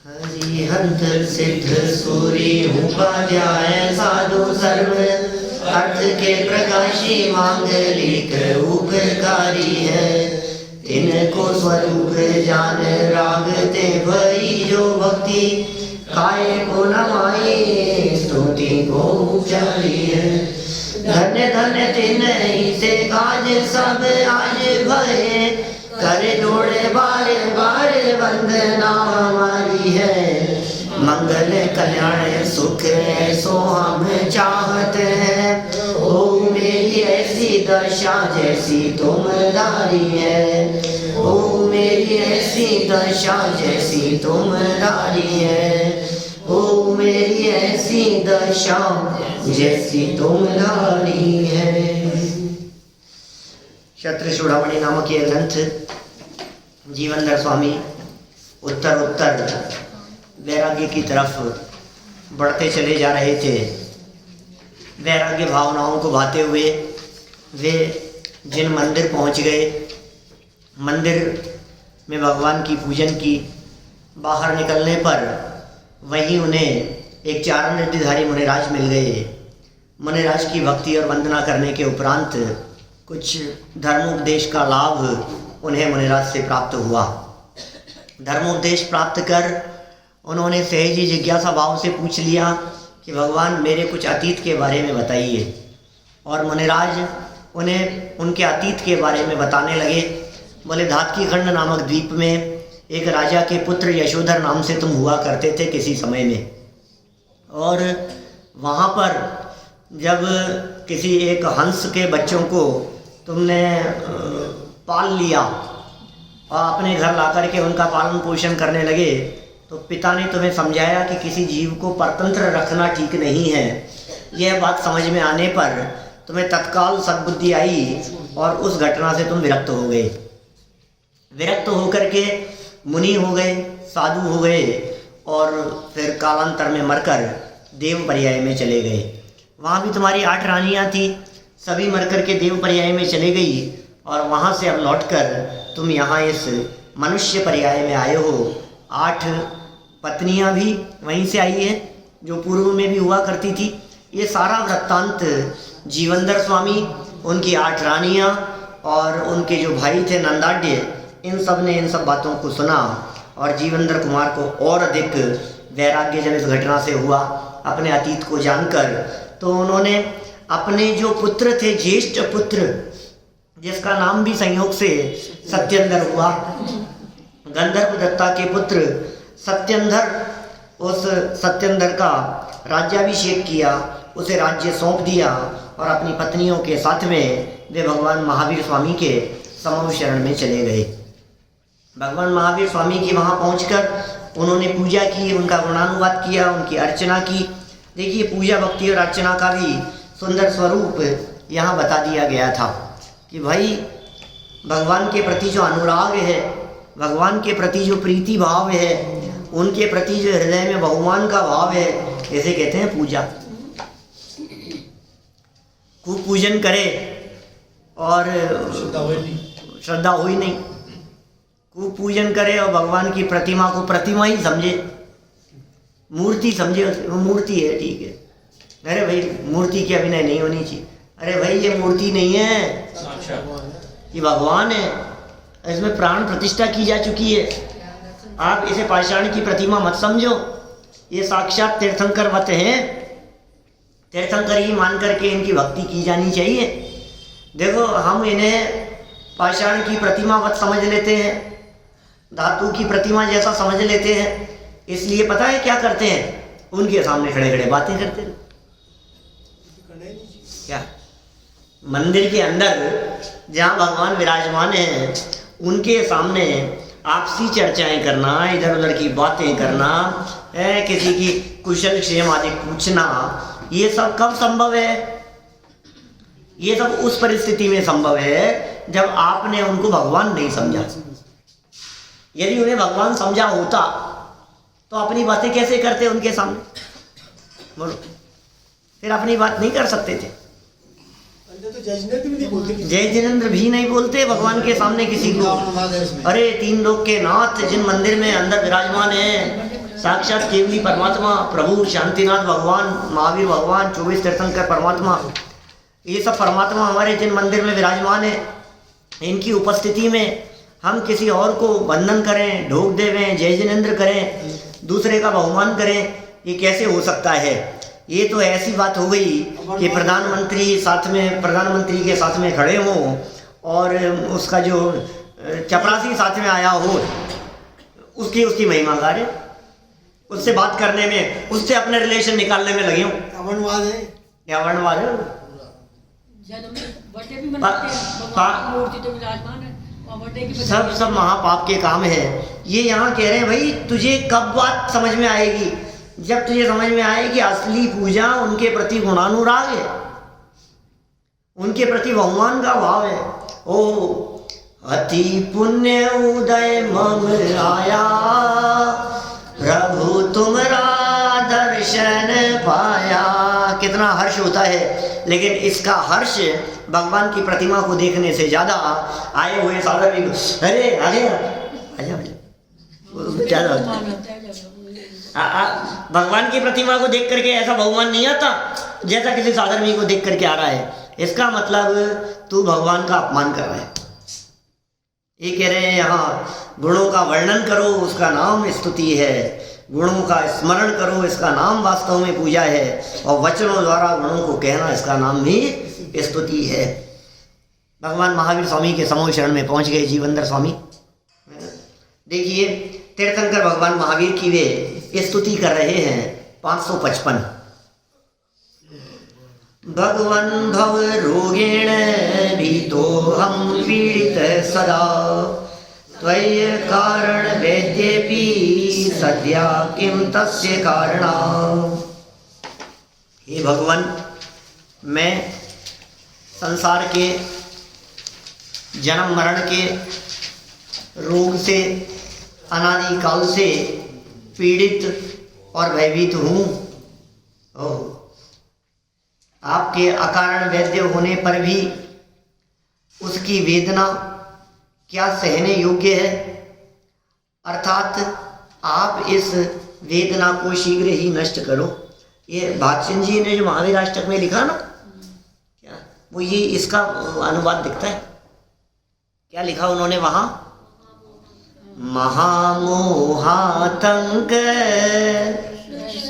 हरिहंत सिद्ध सूरी उपाध्याय साधु सर्व अर्थ के प्रकाशी मांगलिक उपकारी है। तिनको स्वरूप जान रागते भई जो भक्ति काय को नमाई स्तुति को उचारी है। धन्य धन्य तिन्हीं से काज सब आज भये करे जोड़े बार बार वंदना हमारी है। मंगल कल्याण सुख ऐसो हम चाहते हैं। ओ मेरी ऐसी दशा जैसी तुम दारी है। ओ मेरी ऐसी दशा जैसी तुम दारी है। ओ मेरी ऐसी दशा जैसी तुम दारी है। क्षत्रिय चूड़ामणि नामक ये ग्रंथ जीवनधर स्वामी उत्तर उत्तर वैराग्य की तरफ बढ़ते चले जा रहे थे। वैराग्य भावनाओं को भाते हुए वे जिन मंदिर पहुंच गए, मंदिर में भगवान की पूजन की, बाहर निकलने पर वहीं उन्हें एक चारण रिद्धिधारी मुनिराज मिल गए। मुनिराज की भक्ति और वंदना करने के उपरांत कुछ धर्मोपदेश का लाभ उन्हें मुनिराज से प्राप्त हुआ। धर्मोपदेश प्राप्त कर उन्होंने सहजी जिज्ञासा भाव से पूछ लिया कि भगवान मेरे कुछ अतीत के बारे में बताइए। और मुनिराज उन्हें उनके अतीत के बारे में बताने लगे। बोले, धातकीखंड नामक द्वीप में एक राजा के पुत्र यशोधर नाम से तुम हुआ करते थे किसी समय में, और वहाँ पर जब किसी एक हंस के बच्चों को तुमने पाल लिया और अपने घर ला कर के उनका पालन पोषण करने लगे, तो पिता ने तुम्हें समझाया कि किसी जीव को परतंत्र रखना ठीक नहीं है। यह बात समझ में आने पर तुम्हें तत्काल सद्बुद्धि आई और उस घटना से तुम विरक्त हो गए। विरक्त होकर के मुनि हो गए, साधु हो गए, और फिर कालांतर में मरकर देव पर्याय में चले गए। वहाँ भी तुम्हारी 8 रानियाँ थी, सभी मरकर के देव पर्याय में चले गई, और वहाँ से अब लौटकर तुम यहाँ इस मनुष्य पर्याय में आए हो। 8 पत्नियाँ भी वहीं से आई है जो पूर्व में भी हुआ करती थी। ये सारा वृत्तांत जीवनधर स्वामी, उनकी 8 रानियाँ और उनके जो भाई थे नंदाढ्य, इन सब ने इन सब बातों को सुना। और जीवनधर कुमार को और अधिक वैराग्य जब इस घटना से हुआ अपने अतीत को जानकर, तो उन्होंने अपने जो पुत्र थे, ज्येष्ठ पुत्र जिसका नाम भी संयोग से सत्येंद्र हुआ, गंधर्व दत्ता के पुत्र सत्येंद्र, उस सत्येंद्र का राज्याभिषेक किया, उसे राज्य सौंप दिया और अपनी पत्नियों के साथ में वे भगवान महावीर स्वामी के समूह शरण में चले गए। भगवान महावीर स्वामी की वहाँ पहुंचकर उन्होंने पूजा की, उनका गुणानुवाद किया, उनकी अर्चना की। देखिए, पूजा भक्ति और अर्चना का भी सुंदर स्वरूप यहाँ बता दिया गया था कि भाई भगवान के प्रति जो अनुराग है, भगवान के प्रति जो प्रीति भाव है, उनके प्रति जो हृदय में भगवान का भाव है, इसे कहते हैं पूजा। खूब पूजन करे और श्रद्धा हुई नहीं, खूब पूजन करे और भगवान की प्रतिमा को प्रतिमा ही समझे, मूर्ति समझे, वो मूर्ति है, ठीक है। अरे भाई, मूर्ति की अभिनय नहीं होनी चाहिए। अरे भाई, ये मूर्ति नहीं है, ये भगवान है, इसमें प्राण प्रतिष्ठा की जा चुकी है। आप इसे पाषाण की प्रतिमा मत समझो, ये साक्षात तीर्थंकर मत हैं। तीर्थंकर ही मान करके इनकी भक्ति की जानी चाहिए। देखो, हम इन्हें पाषाण की प्रतिमा मत समझ लेते हैं, धातु की प्रतिमा जैसा समझ लेते हैं। इसलिए पता है क्या करते हैं, उनके सामने खड़े खड़े बातें करते हैं। क्या मंदिर के अंदर जहाँ भगवान विराजमान हैं, उनके सामने आपसी चर्चाएं करना, इधर उधर की बातें करना, किसी की कुशल क्षेम आदि पूछना, ये सब कब संभव है? ये सब उस परिस्थिति में संभव है जब आपने उनको भगवान नहीं समझा। यदि उन्हें भगवान समझा होता तो अपनी बातें कैसे करते उनके सामने? बोलो, फिर अपनी बात नहीं कर सकते थे। जय जिनेंद्र भी नहीं बोलते भगवान के सामने किसी को। अरे 3 लोक के नाथ जिन मंदिर में अंदर विराजमान है, साक्षात केवली परमात्मा प्रभु शांतिनाथ भगवान, महावीर भगवान, 24 तीर्थंकर परमात्मा, ये सब परमात्मा हमारे जिन मंदिर में विराजमान है, इनकी उपस्थिति में हम किसी और को वंदन करें, ढोक देवें, जय जिनेंद्र करें, दूसरे का बहुमान करें, ये कैसे हो सकता है? ये तो ऐसी बात हो गई कि प्रधानमंत्री के साथ में खड़े हों और उसका जो चपरासी साथ में आया हो, उसकी महिमा गा रहे, उससे बात करने में, उससे अपने रिलेशन निकालने में लगे हो। वर्णवाद है क्या वर्णवाद है? सब महापाप के काम है। ये यहाँ कह रहे हैं भाई तुझे कब बात समझ में आएगी? जब तुझे समझ में आए कि असली पूजा उनके प्रति गुणानुराग है, उनके प्रति बहुमान का भाव है। ओ अति पुण्य उदय मम आया, प्रभु तुमरा दर्शन पाया। कितना हर्ष होता है, लेकिन इसका हर्ष भगवान की प्रतिमा को देखने से ज्यादा आए हुए साधक भी, अरे आगे ज्यादा भगवान की प्रतिमा को देख करके ऐसा बहुमान नहीं आता जैसा किसी साधर्मी को देख करके आ रहा है। इसका मतलब तू भगवान का अपमान कर रहा है। ये कह रहे हैं यहाँ गुणों का वर्णन करो, उसका नाम स्तुति है, गुणों का स्मरण करो, इसका नाम वास्तव में पूजा है, और वचनों द्वारा गुणों को कहना, इसका नाम भी स्तुति है। भगवान महावीर स्वामी के समूह शरण में पहुंच गए जीवंदर स्वामी। देखिए तीर्थंकर भगवान महावीर की वे स्तुति कर रहे हैं। 555 भगवन भव रोगेण भीतो हम पीड़ित सदा, त्वयि कारण वेद्येपि सद्या किम तस्य कारणा। हे भगवान, मैं संसार के जन्म मरण के रोग से अनादि काल से पीड़ित और भयभीत हूँ। आपके अकारण वैद्य होने पर भी उसकी वेदना क्या सहने योग्य है? अर्थात आप इस वेदना को शीघ्र ही नष्ट करो। ये भागचंद जी ने जो महावीराष्टक में लिखा ना, क्या वो ये इसका अनुवाद दिखता है? क्या लिखा उन्होंने वहाँ? महामोहातंक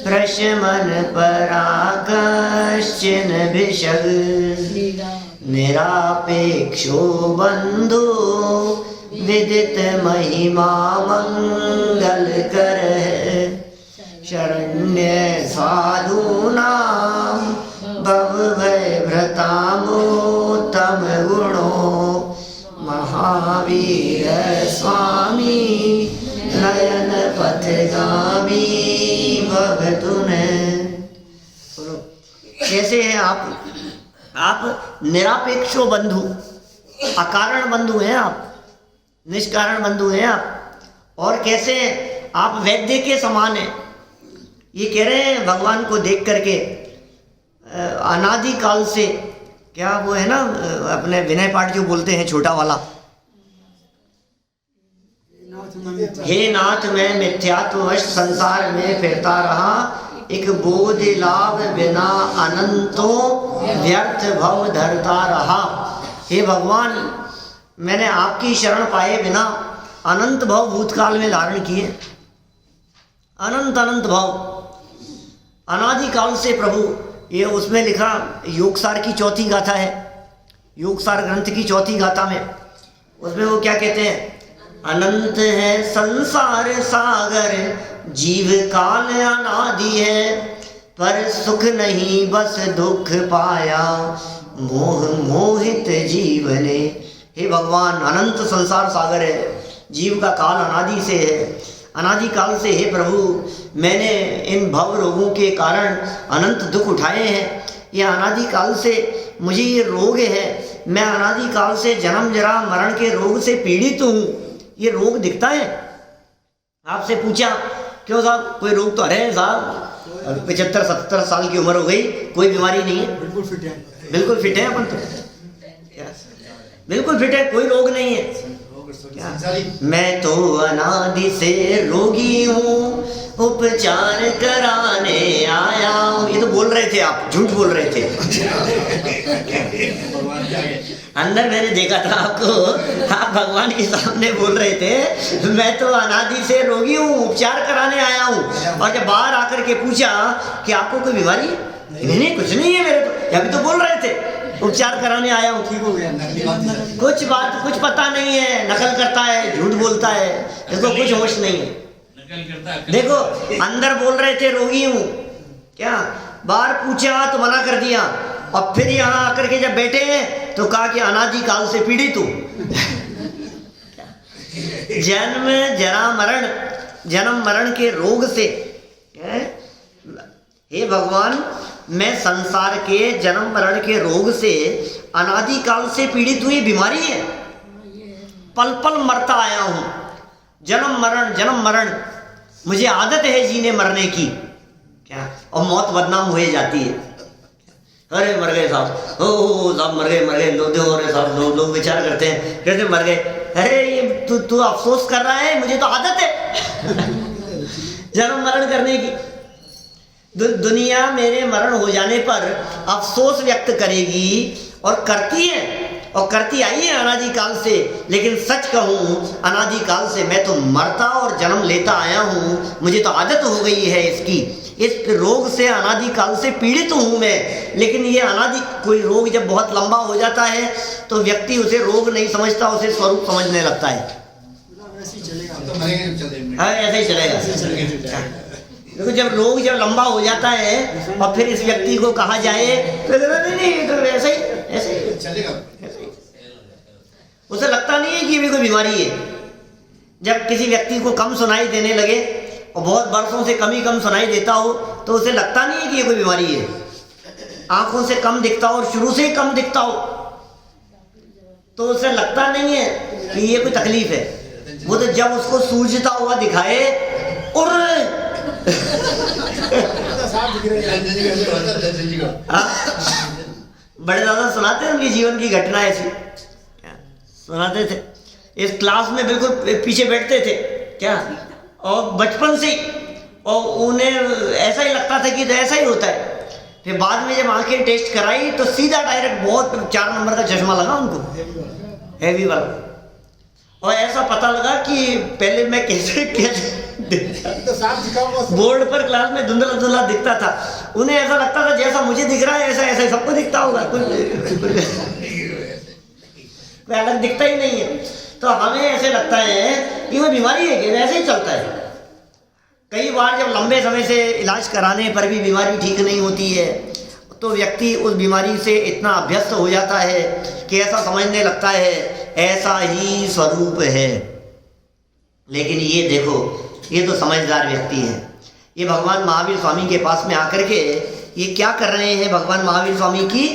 प्रशमन पराकश्चिन भिषग, निरापेक्षो बंधु विदित महिमा मंगल कर, शरण्य साधूनां भव भय भ्रतामोत्तम गुणो, महावीर स्वामी नयन पथगामी भवतुन। कैसे हैं आप निरापेक्षो बंधु, अकारण बंधु हैं आप, निष्कारण बंधु हैं आप, और कैसे आप वैद्य के समान हैं। ये कह रहे हैं भगवान को देख करके अनादि काल से, क्या वो है ना अपने विनय पाठ जो बोलते हैं छोटा वाला, हे नाथ मैं मिथ्यात्ववश संसार में फिरता रहा, एक बोध लाभ बिना अनंतों व्यर्थ भव धरता रहा। हे भगवान, मैंने आपकी शरण पाए बिना अनंत भव भूतकाल में धारण किए, अनंत अनंत भव अनादिकाल से प्रभु। ये उसमें लिखा योगसार की चौथी गाथा है, योगसार ग्रंथ की चौथी गाथा में, उसमें वो क्या कहते हैं? अनंत है संसार सागर, जीव काल अनादि है, पर सुख नहीं बस दुख पाया, मोह मोहित जीवने। हे भगवान, अनंत संसार सागर है, जीव का काल अनादि से है, अनादि काल से। हे प्रभु, मैंने इन भव रोगों के कारण अनंत दुख उठाए हैं। ये अनादि काल से मुझे ये रोग है, मैं अनादि काल से जन्म जरा मरण के रोग से पीड़ित हूँ। ये रोग दिखता है? आपसे पूछा क्यों साहब, कोई रोग तो है साहब? 75-70 साल की उम्र हो गई, कोई बीमारी नहीं है, बिल्कुल फिट है, बिल्कुल फिट है अपन तो, बिल्कुल फिट है, कोई रोग नहीं है। मैं तो अनादि से रोगी हूँ, उपचार कराने आया हूँ। ये तो बोल रहे थे आप, झूठ बोल रहे थे। अंदर मैंने देखा था आपको, आप भगवान के सामने बोल रहे थे मैं तो अनादि से रोगी हूँ, उपचार कराने आया हूँ। और जब बाहर आकर के पूछा कि आपको कोई बीमारी है? नहीं, कुछ नहीं है मेरे तो। अभी तो बोल रहे थे उपचार कराने आया हूँ, ठीक हो गया। कुछ बात कुछ पता नहीं है, नकल करता है, झूठ बोलता है, इसको कुछ होश नहीं है। देखो अंदर बोल रहे थे रोगी हूँ, क्या बाहर पूछा तो मना कर दिया, और फिर यहाँ आकर के जब बैठे हैं तो कहा कि अनादि काल से पीड़ित हूँ। जन्म जरा मरण, जन्म मरण के रोग से, हे भगवान मैं संसार के जन्म मरण के रोग से अनादि काल से पीड़ित हुई, बीमारी है, पल पल मरता आया हूं, जन्म मरण मुझे आदत है जीने मरने की, क्या, और मौत बदनाम हुए जाती है। अरे मर गए साहब, ओ साहब मर गए, लोग विचार करते हैं कैसे मर गए। अरे ये तू अफसोस कर रहा है, मुझे तो आदत है जन्म मरण करने की। दुनिया मेरे मरण हो जाने पर अफसोस व्यक्त करेगी, और करती है, और करती आई है अनादि काल से। लेकिन सच कहूँ अनादि काल से मैं तो मरता और जन्म लेता आया हूँ, मुझे तो आदत हो गई है इसकी, इस रोग से अनादि काल से पीड़ित हूँ मैं। लेकिन ये अनादि, कोई रोग जब बहुत लंबा हो जाता है तो व्यक्ति उसे रोग नहीं समझता, उसे स्वरूप समझने लगता है। ऐसा ही चलेगा। देखो जब रोग जब लंबा हो जाता है और फिर इस व्यक्ति को कहा जाए तो नहीं तो ऐसे ही चलेगा, उसे लगता नहीं है कि ये भी कोई बीमारी है। जब किसी व्यक्ति को कम सुनाई देने लगे और बहुत वर्षों से कम सुनाई देता हो तो उसे लगता नहीं है कि ये कोई बीमारी है। आंखों से कम दिखता हो और शुरू से ही कम दिखता हो तो उसे लगता नहीं है कि ये कोई तकलीफ है। वो तो जब उसको सूझता हुआ दिखाए और बड़े दादा सुनाते हैं उनके जीवन की घटना ऐसी सुनाते थे। इस क्लास में बिल्कुल पीछे बैठते थे क्या, और बचपन से ही, और उन्हें ऐसा ही लगता था कि तो ऐसा ही होता है। फिर बाद में जब आंखें टेस्ट कराई तो सीधा डायरेक्ट बहुत 4 नंबर का चश्मा लगा उनको, हैवी वाला। और ऐसा पता लगा कि पहले मैं कैसे बोर्ड पर क्लास में धुंधला धुंधला दिखता था, उन्हें ऐसा लगता था जैसा मुझे दिख रहा है ऐसा ऐसा सबको दिखता होगा, कोई अलग दिखता ही नहीं है। तो हमें ऐसे लगता है कि वो बीमारी है कि वैसे ही चलता है। कई बार जब लंबे समय से इलाज कराने पर भी बीमारी ठीक नहीं होती है तो व्यक्ति उस बीमारी से इतना अभ्यस्त हो जाता है कि ऐसा समझने लगता है ऐसा ही स्वरूप है। लेकिन ये देखो, ये तो समझदार व्यक्ति है। ये भगवान महावीर स्वामी के पास में आकर के ये क्या कर रहे हैं, भगवान महावीर स्वामी की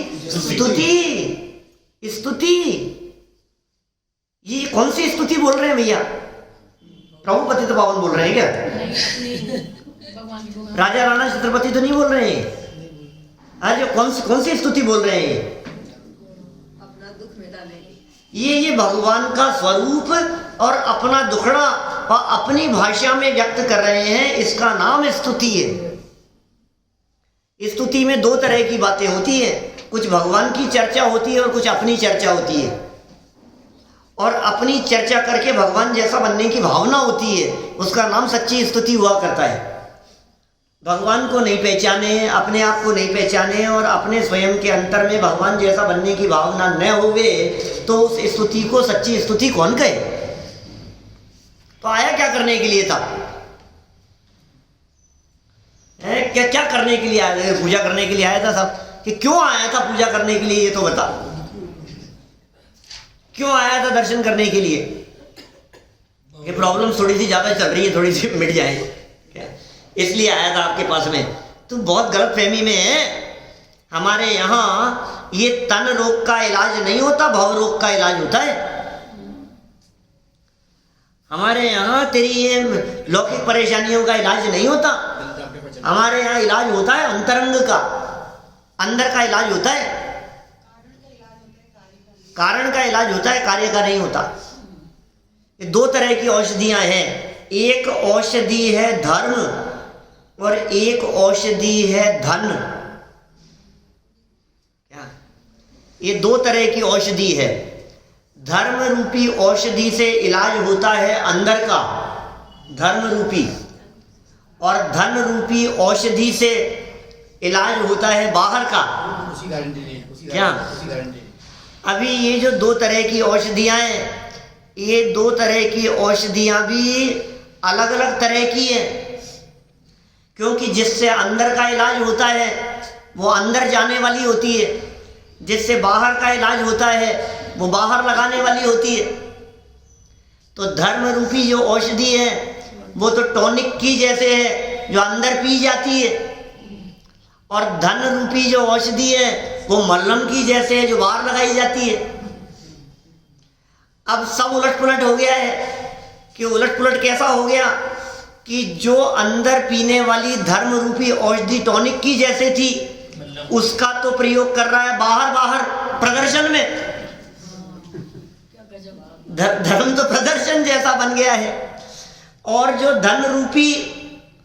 स्तुति। ये कौन सी स्तुति बोल रहे हैं भैया? प्रभु पतित पावन बोल रहे हैं क्या? राजा राणा छत्रपति तो नहीं बोल रहे हैं? आज कौन सी स्तुति बोल रहे हैं? अपना दुख मिटाने की। ये भगवान का स्वरूप और अपना दुखड़ा और अपनी भाषा में व्यक्त कर रहे हैं, इसका नाम स्तुति है। स्तुति में 2 तरह की बातें होती है, कुछ भगवान की चर्चा होती है और कुछ अपनी चर्चा होती है। और अपनी चर्चा करके भगवान जैसा बनने की भावना होती है, उसका नाम सच्ची स्तुति हुआ करता है। भगवान को नहीं पहचाने, अपने आप को नहीं पहचाने और अपने स्वयं के अंतर में भगवान जैसा बनने की भावना न होवे तो उस स्तुति को सच्ची स्तुति कौन कहे? तो आया क्या करने के लिए था? क्या करने के लिए आया था? पूजा करने के लिए आया था सब? कि क्यों आया था पूजा करने के लिए, ये तो बता। क्यों आया था दर्शन करने के लिए? ये प्रॉब्लम थोड़ी सी ज्यादा चल रही है, थोड़ी सी मिट जाए क्या, इसलिए आया था आपके पास में। तुम बहुत गलत फहमी में है। हमारे यहाँ ये तन रोग का इलाज नहीं होता, भव रोग का इलाज होता है। हमारे यहाँ तेरी ये लौकिक परेशानियों का इलाज नहीं होता। हमारे यहाँ इलाज होता है अंतरंग का, अंदर का इलाज होता है, कारण का इलाज होता है, कार्य का नहीं होता। ये दो तरह की औषधियां हैं। एक औषधि है धर्म और एक औषधि है धन। क्या? ये दो तरह की औषधि है। धर्म रूपी औषधि से इलाज होता है अंदर का, धर्म रूपी, और धन रूपी औषधि से इलाज होता है बाहर का। उसी गारंटी नहीं है, उसी क्या? उसी गारंटी नहीं। अभी ये जो दो तरह की औषधियां हैं, ये दो तरह की औषधियां भी अलग अलग तरह की हैं, क्योंकि जिससे अंदर का इलाज होता है वो अंदर जाने वाली होती है, जिससे बाहर का इलाज होता है वो बाहर लगाने वाली होती है। तो धर्म रूपी जो औषधि है वो तो टॉनिक की जैसे है जो अंदर पी जाती है, और धन रूपी जो औषधि है वो मल्लम की जैसे है जो बाहर लगाई जाती है। अब सब उलट पुलट हो गया है। कि उलट पुलट कैसा हो गया कि जो अंदर पीने वाली धर्म रूपी औषधि टॉनिक की जैसे थी उसका तो प्रयोग कर रहा है बाहर बाहर प्रदर्शन में। धर्म तो प्रदर्शन जैसा बन गया है, और जो धन रूपी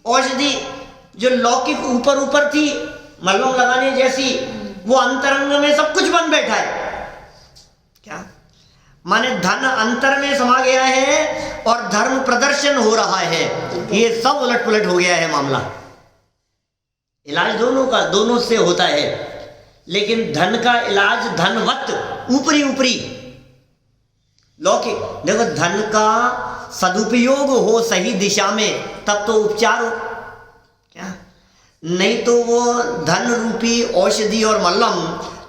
औषधि जो लौकिक ऊपर ऊपर थी मल्लम लगाने जैसी, वो अंतरंग में सब कुछ बन बैठा है। क्या माने? धन अंतर में समा गया है और धर्म प्रदर्शन हो रहा है। ये सब उलट पुलट हो गया है मामला। इलाज दोनों का दोनों से होता है, लेकिन धन का इलाज धनवत ऊपरी ऊपरी लौकिक। देखो, धन का सदुपयोग हो सही दिशा में तब तो उपचार हो। क्या? नहीं तो वो धन रूपी औषधि और मल्लम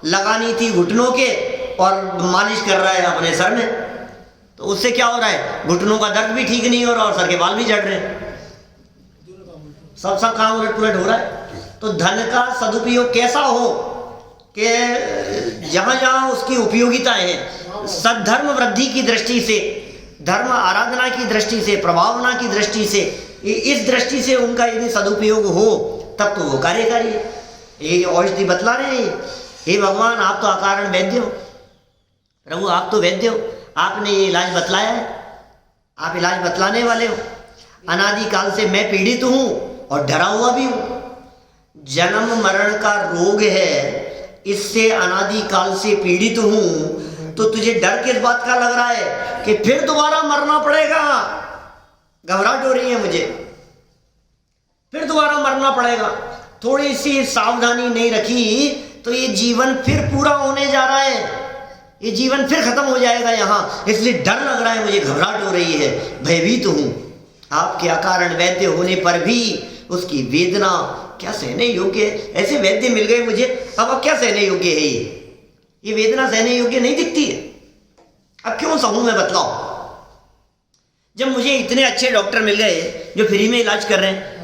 लगानी थी घुटनों के और मालिश कर रहा है अपने सर में, तो उससे क्या हो रहा है? घुटनों का दर्द भी ठीक नहीं हो रहा और सर के बाल भी झड़ रहे हैं। सब काम उलट पुलट हो रहा है। तो धन का सदुपयोग कैसा हो कि जहां जहां उसकी उपयोगिता है, सद्धर्म वृद्धि की दृष्टि से, धर्म आराधना की दृष्टि से, प्रभावना की दृष्टि से, इस दृष्टि से उनका यदि सदुपयोग हो तब तो वो कार्यकारी है। ये औषधि बतला रहे हैं, हे भगवान आप तो अकारण वैद्य हो, प्रभु आप तो वैद्य हो, आपने ये इलाज बतलाया है, आप इलाज बतलाने वाले हो। अनादि काल से मैं पीड़ित हूं और डरा हुआ भी हूं। जन्म मरण का रोग है, इससे अनादि काल से पीड़ित हूं, तो तुझे डर किस बात का लग रहा है कि फिर दोबारा मरना पड़ेगा? घबराहट हो रही है मुझे, फिर दोबारा मरना पड़ेगा। थोड़ी सी सावधानी नहीं रखी तो ये जीवन फिर पूरा होने जा रहा है, ये जीवन फिर खत्म हो जाएगा यहाँ, इसलिए डर लग रहा है मुझे, घबराहट हो रही है, भयभीत हूं। आपके अकारण वैद्य होने पर भी उसकी वेदना क्या सहने योग्य? ऐसे वैद्य मिल गए मुझे, अब क्या सहने योग्य है? ये वेदना सहने योग्य नहीं दिखती है। अब क्यों सहूं मैं, बताओ? जब मुझे इतने अच्छे डॉक्टर मिल गए जो फ्री में इलाज कर रहे हैं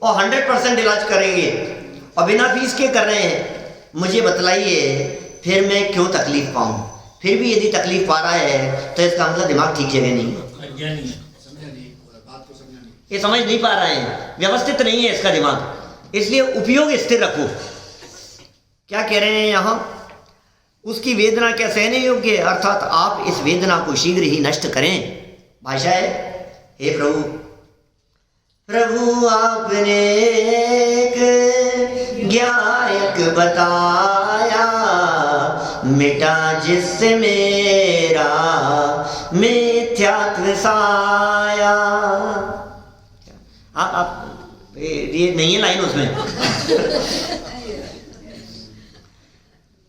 और 100% इलाज करेंगे और बिना फीस के कर रहे हैं, मुझे बतलाइए फिर मैं क्यों तकलीफ पाऊं? फिर भी यदि तकलीफ पा रहा है तो इसका मतलब दिमाग ठीक जगह नहीं है, ये समझ नहीं पा रहे हैं, व्यवस्थित नहीं है इसका दिमाग, इसलिए उपयोग स्थिर रखो। क्या कह रहे हैं यहाँ? उसकी वेदना क्या सहने योग्य, अर्थात आप इस वेदना को शीघ्र ही नष्ट करें। भाषा है, हे प्रभु, प्रभु आपने एक ज्ञायक बताया, मिटा जिससे मेरा मिथ्यात्व साया। आप ये नहीं है लाइन उसमें।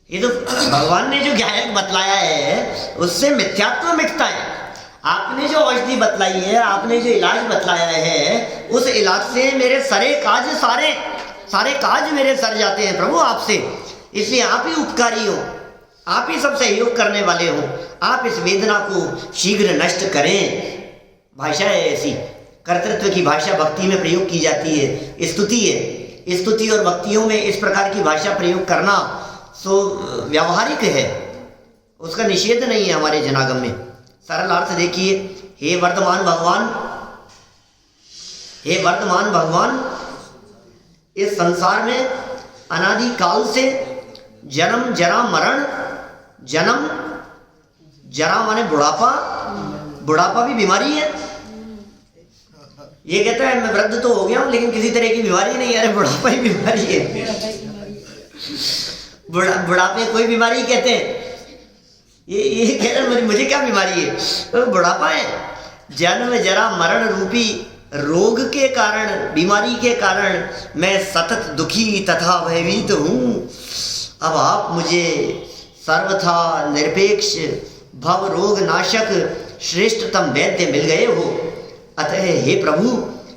ये तो भगवान ने जो ज्ञायक बतलाया है उससे मिथ्यात्व मिटता है। आपने जो औषधि बतलाई है, आपने जो इलाज बतलाया है, उस इलाज से मेरे सारे काज मेरे सर जाते हैं प्रभु आपसे। इसलिए आप ही उपकारी हो, आप ही सब सहयोग करने वाले हो, आप इस वेदना को शीघ्र नष्ट करें। भाषा है ऐसी, कर्तृत्व की भाषा भक्ति में प्रयोग की जाती है, स्तुति है। स्तुति और भक्तियों में इस प्रकार की भाषा प्रयोग करना सो व्यावहारिक है, उसका निषेध नहीं है हमारे जनागम में। सरल अर्थ देखिए, हे वर्तमान भगवान, हे वर्तमान भगवान, इस संसार में अनादि काल से जन्म जरा मरण, जन्म जरा माने बुढ़ापा, बुढ़ापा भी बीमारी है। ये कहता है मैं वृद्ध तो हो गया हूं लेकिन किसी तरह की बीमारी नहीं है। अरे बुढ़ापा ही बीमारी है। बुढ़ापे कोई बीमारी कहते हैं। ये कह रहे मुझे क्या बीमारी है? तो बुढ़ापा है। जन्म जरा मरण रूपी रोग के कारण, बीमारी के कारण मैं सतत दुखी तथा भयभीत हूँ। अब आप मुझे सर्वथा निरपेक्ष भव रोग नाशक श्रेष्ठतम वैद्य मिल गए हो। अतः हे प्रभु,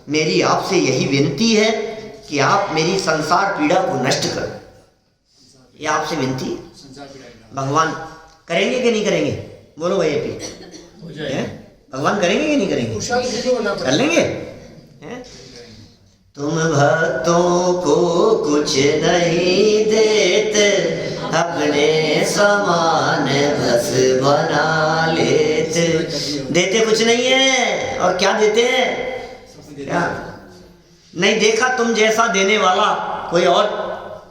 मेरी आपसे यही विनती है कि आप मेरी संसार पीड़ा को नष्ट करो। ये आपसे विनती है। संसार पीड़ा भगवान करेंगे कि नहीं करेंगे? बोलो भाई अपनी, भगवान करेंगे कि नहीं करेंगे? कर लेंगे। हैं? तुम भक्तों को कुछ नहीं देते, अपने समान बस बना लेते। देते कुछ नहीं है और क्या देते हैं? क्या नहीं देखा तुम जैसा देने वाला कोई और?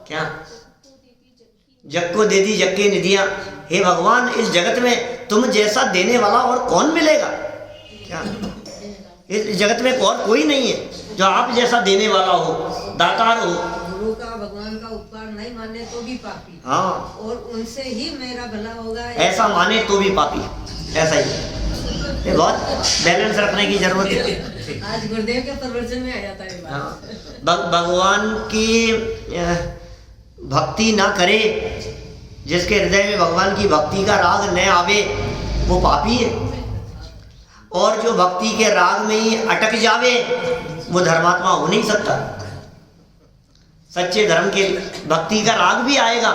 क्या जग को दे दी जग की निधियां। हे भगवान, इस जगत में तुम जैसा देने वाला और कौन मिलेगा? क्या इस जगत में और कोई नहीं है जो आप जैसा देने वाला हो, दातार हो। गुरु का, भगवान का उपकार नहीं माने तो भी पापी। हाँ, और उनसे ही मेरा भला होगा ऐसा माने तो भी पापी। ऐसा ही ये बहुत बैलेंस रखने की जरूरत है। आज गुरुदेव के प्रवचन में आ जाता है बात। हाँ, भगवान की भक्ति ना करे, जिसके हृदय में भगवान की भक्ति का राग न आवे, वो पापी है। और जो भक्ति के राग में ही अटक जावे, वो धर्मात्मा हो नहीं सकता। सच्चे धर्म के भक्ति का राग भी आएगा,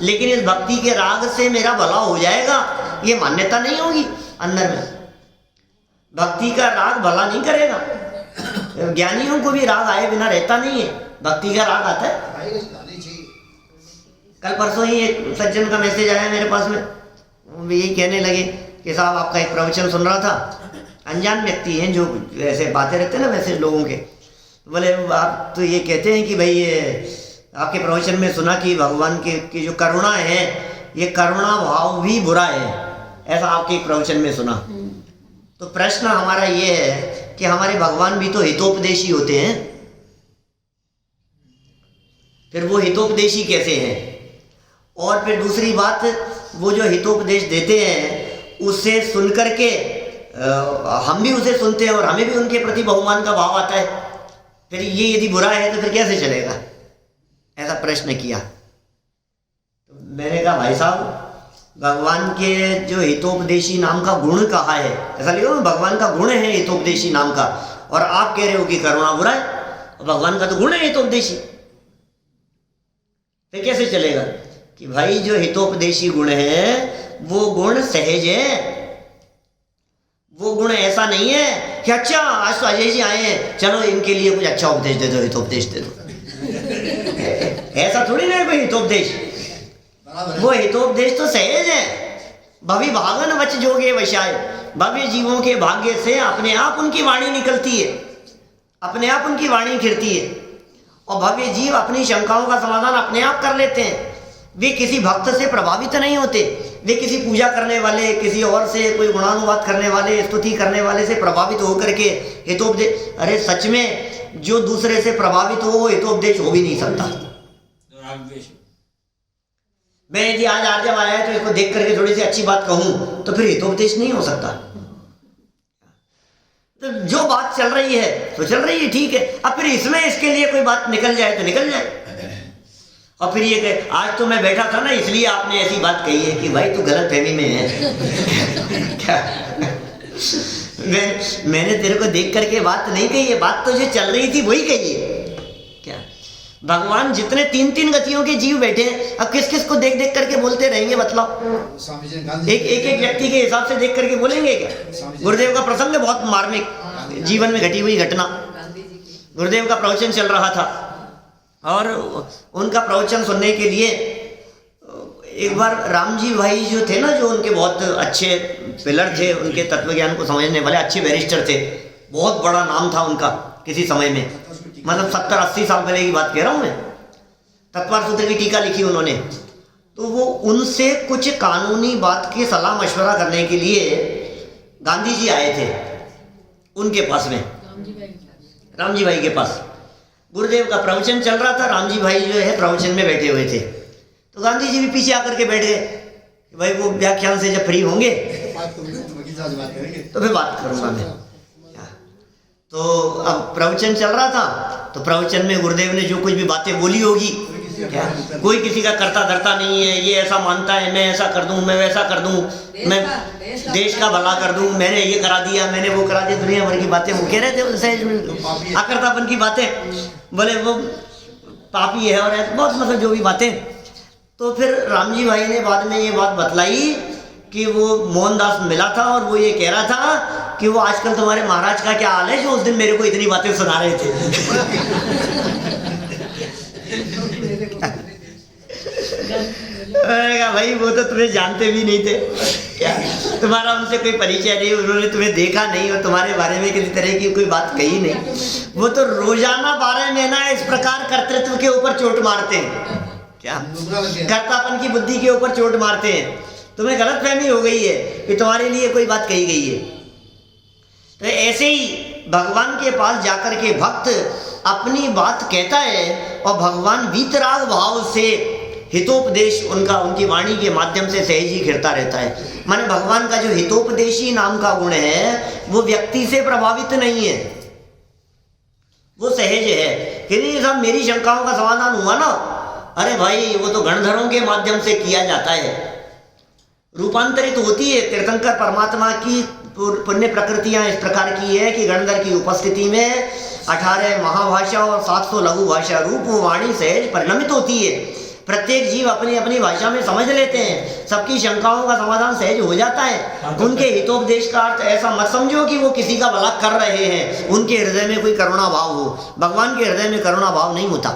लेकिन इस भक्ति के राग से मेरा भला हो जाएगा, ये मान्यता नहीं होगी अंदर में। भक्ति का राग भला नहीं करेगा। ज्ञानियों को भी राग आए बिना रहता नहीं है, भक्ति का राग आता है। कल परसों ही एक सज्जन का मैसेज आया मेरे पास में, वो यही कहने लगे कि साहब आपका एक प्रवचन सुन रहा था। अनजान व्यक्ति हैं जो ऐसे बातें रहते हैं ना वैसे लोगों के। बोले आप तो ये कहते हैं कि भाई ये आपके प्रवचन में सुना कि भगवान की जो करुणा है, ये करुणा भाव भी बुरा है, ऐसा आपके एक प्रवचन में सुना। तो प्रश्न हमारा ये है कि हमारे भगवान भी तो हितोपदेशी होते हैं, फिर वो हितोपदेशी कैसे हैं? और फिर दूसरी बात, वो जो हितोपदेश देते हैं उससे सुन करके हम भी उसे सुनते हैं और हमें भी उनके प्रति बहुमान का भाव आता है। फिर ये यदि बुरा है तो फिर कैसे चलेगा? ऐसा प्रश्न किया। तो मैंने कहा भाई साहब, भगवान के जो हितोपदेशी नाम का गुण कहा है, ऐसा लिखो ना, भगवान का गुण है हितोपदेशी नाम का, और आप कह रहे हो कि करुणा बुरा है। भगवान का तो गुण है हितोपदेशी, फिर कैसे चलेगा? कि भाई जो हितोपदेशी गुण है वो गुण सहज है। वो गुण ऐसा नहीं है कि अच्छा आज तो अजय जी आए हैं, चलो इनके लिए कुछ अच्छा उपदेश दे दो, हितोपदेश दे दो। ऐसा थोड़ी ना है कोई हितोपदेश। वो हितोपदेश तो सहज है। भवि भागन वच जोगे वशाय, भव्य जीवों के भाग्य से अपने आप उनकी वाणी निकलती है, अपने आप उनकी वाणी खिरती है, और भव्य जीव अपनी शंकाओं का समाधान अपने आप कर लेते हैं। वे किसी भक्त से प्रभावित नहीं होते, वे किसी पूजा करने वाले, किसी और से कोई गुणानुवाद करने वाले, स्तुति करने वाले से प्रभावित होकर के हितोपदेश। अरे सच में जो दूसरे से प्रभावित हो वो हितोपदेश हो भी नहीं सकता। मैं यदि आज आर्जव आया है तो इसको देख करके थोड़ी सी अच्छी बात कहूं तो फिर हितोपदेश नहीं हो सकता। तो जो बात चल रही है तो चल रही है, ठीक है। अब फिर इसमें इसके लिए कोई बात निकल जाए तो निकल जाए। और फिर ये कहे आज तो मैं बैठा था ना इसलिए आपने ऐसी बात कही है, कि भाई तू गलत फहमी में है। क्या मैंने तेरे को देख करके बात नहीं कही है, बात तो जो चल रही थी वही कही है। क्या भगवान जितने 3-3 गतियों के जीव बैठे हैं, अब किस किस को देख देख करके बोलते रहेंगे? मतलब एक व्यक्ति के हिसाब से देख करके बोलेंगे क्या? गुरुदेव का प्रसंग है बहुत मार्मिक, जीवन में घटी हुई घटना। गुरुदेव का प्रवचन चल रहा था और उनका प्रवचन सुनने के लिए एक बार राम जी भाई जो थे ना, जो उनके बहुत अच्छे पिलर थे, उनके तत्वज्ञान को समझने वाले अच्छे बैरिस्टर थे, बहुत बड़ा नाम था उनका किसी समय में, मतलब 70-80 साल पहले की बात कह रहा हूँ मैं। तत्पर सूत्र की टीका लिखी उन्होंने। तो वो उनसे कुछ कानूनी बात की सलाह मशवरा करने के लिए गांधी जी आए थे उनके पास में, राम जी भाई के पास। गुरुदेव का प्रवचन चल रहा था, राम जी भाई जो है प्रवचन में बैठे हुए थे, तो गांधी जी भी पीछे आकर के बैठ गए कि भाई वो व्याख्यान से जब फ्री होंगे तो फिर बात करूंगा मैं। तो अब प्रवचन चल रहा था, तो प्रवचन में गुरुदेव ने जो कुछ भी बातें बोली होगी, क्या कोई किसी का करता धरता नहीं है, ये ऐसा मानता है, मैं ऐसा कर दूं, मैं वैसा कर दूं, मैं देश का भला कर दूं, मैंने ये करा दिया, मैंने वो करा दिया, दुनिया भर की बातें वो कह रहे थे, सहज में आकर्तापन की बातें, बोले वो पापी है और बहुत मतलब जो भी बातें। तो फिर राम जी भाई ने बाद में ये बात बतलाई कि वो मोहनदास मिला था और वो ये कह रहा था कि वो आजकल तुम्हारे महाराज का क्या हाल है जो उस दिन मेरे को इतनी बातें सुना रहे थे। भाई वो तो तुम्हें जानते भी नहीं थे, क्या तुम्हारा उनसे कोई परिचय नहीं, उन्होंने तुम्हें देखा नहीं और तुम्हारे बारे में किसी तरह की कोई बात कही नहीं। वो तो रोजाना 12 महीना इस प्रकार कर्तृत्व के ऊपर चोट मारते हैं, क्या कर्तापन की बुद्धि के ऊपर चोट मारते हैं। तुम्हें गलतफहमी हो गई है कि तुम्हारे लिए कोई बात कही गई है। तो ऐसे ही भगवान के पास जाकर के भक्त अपनी बात कहता है और भगवान वीतराग भाव से हितोपदेश उनकी वाणी के माध्यम से सहज ही घिरता रहता है। माने भगवान का जो हितोपदेशी नाम का गुण है वो व्यक्ति से प्रभावित नहीं है, वो सहज है कि नहीं साहब मेरी शंकाओं का समाधान हुआ ना, अरे भाई वो तो गणधरों के माध्यम से किया जाता है, रूपांतरित होती है। तीर्थंकर परमात्मा की पुण्य प्रकृतियां इस प्रकार की है कि गणधर की उपस्थिति में 18 महाभाषा और 700 लघु भाषा रूप वाणी सहज परिणमित होती है। प्रत्येक जीव अपनी अपनी भाषा में समझ लेते हैं, सबकी शंकाओं का समाधान सहज हो जाता है। उनके हितोपदेश का अर्थ ऐसा मत समझो कि वो किसी का भला कर रहे हैं, उनके हृदय में कोई करुणा भाव हो। भगवान के हृदय में करुणा भाव नहीं होता।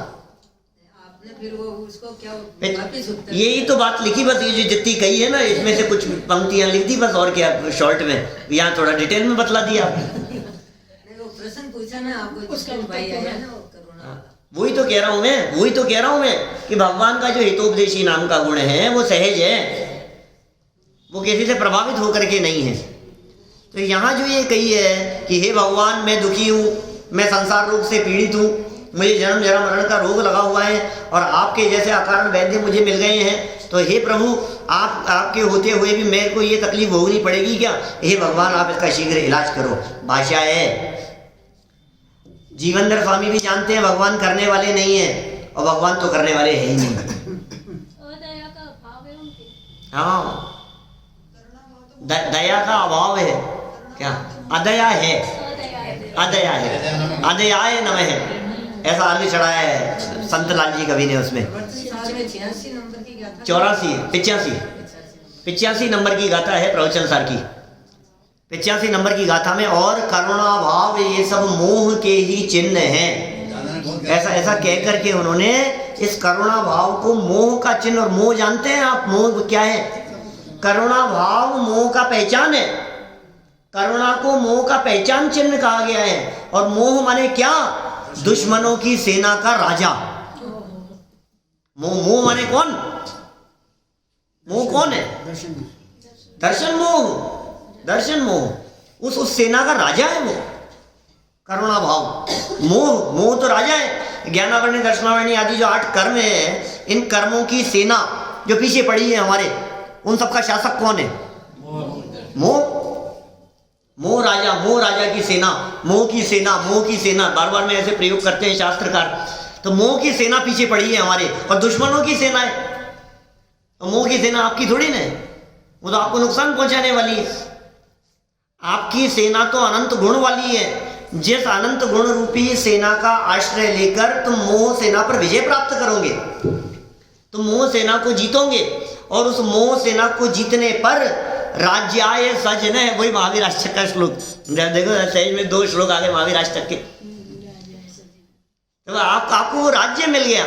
फिर वो उसको क्या यही तो बात लिखी, बस ये जो जितनी कही है ना इसमें से कुछ पंक्तियां लिख दी बस, और क्या शॉर्ट में, यहाँ थोड़ा डिटेल में बतला दिया। वो प्रश्न पूछा ना आपको, भाई आया ना वो करुणा, वही तो कह रहा हूं मैं कि भगवान का जो हितोपदेशी नाम का गुण है वो सहज है, वो किसी से प्रभावित होकर के नहीं है। तो यहाँ जो ये कही है कि हे भगवान मैं दुखी हूँ, मैं संसार रोग से पीड़ित हूँ, मुझे जन्म जरा मरण का रोग लगा हुआ है और आपके जैसे अकारण वैद्य मुझे मिल गए हैं, तो हे प्रभु आपके होते हुए भी मेरे को ये तकलीफ भोगनी पड़ेगी क्या? हे भगवान आप इसका शीघ्र इलाज करो। भाषा है, जीवनधर स्वामी भी जानते हैं भगवान करने वाले नहीं है, और भगवान तो करने वाले है ही नहीं। हाँ, दया का अभाव है, क्या अदया है, अदया है, अदयाय नमः है, ऐसा अर्थ चढ़ाया है संत लाल जी कवि ने उसमें। 85 नंबर की गाथा है प्रवचन सार की, 85 नंबर की गाथा में, और करुणा भाव ये सब मोह के ही चिन्ह हैं। ऐसा कह करके उन्होंने इस करुणा भाव को मोह का चिन्ह, और मोह जानते हैं आप, मोह क्या है? करुणा भाव मोह का पहचान है, करुणा को मोह का पहचान चिन्ह कहा गया है। और मोह माने क्या? दुश्मनों की सेना का राजा। मोह माने कौन? मोह कौन है? दर्शन मोह, उस सेना का राजा है वो करुणा भाव। मोह तो राजा है। ज्ञानावरणी दर्शनावरणी आदि जो 8 कर्म है, इन कर्मों की सेना जो पीछे पड़ी है हमारे, उन सबका शासक कौन है? मोह राजा की सेना, मोह की सेना, बार बार में ऐसे प्रयोग करते हैं शास्त्रकार। तो मोह की सेना पीछे पड़ी है हमारे, और दुश्मनों की सेना है। तो मोह की सेना आपकी थोड़ी ना है, वो तो आपको नुकसान पहुंचाने वाली है। आपकी सेना तो अनंत गुण वाली है। जिस अनंत गुण रूपी सेना का आश्रय लेकर तुम मोह सेना पर विजय प्राप्त करोगे, तुम मोह सेना को जीतोगे, और उस मोह सेना को जीतने पर राज्याय सजन है, वही महावीर अष्टक का श्लोक देखो, सहज में 2 श्लोक आगे महावीर अष्टक के। तो आपको वो राज्य मिल गया।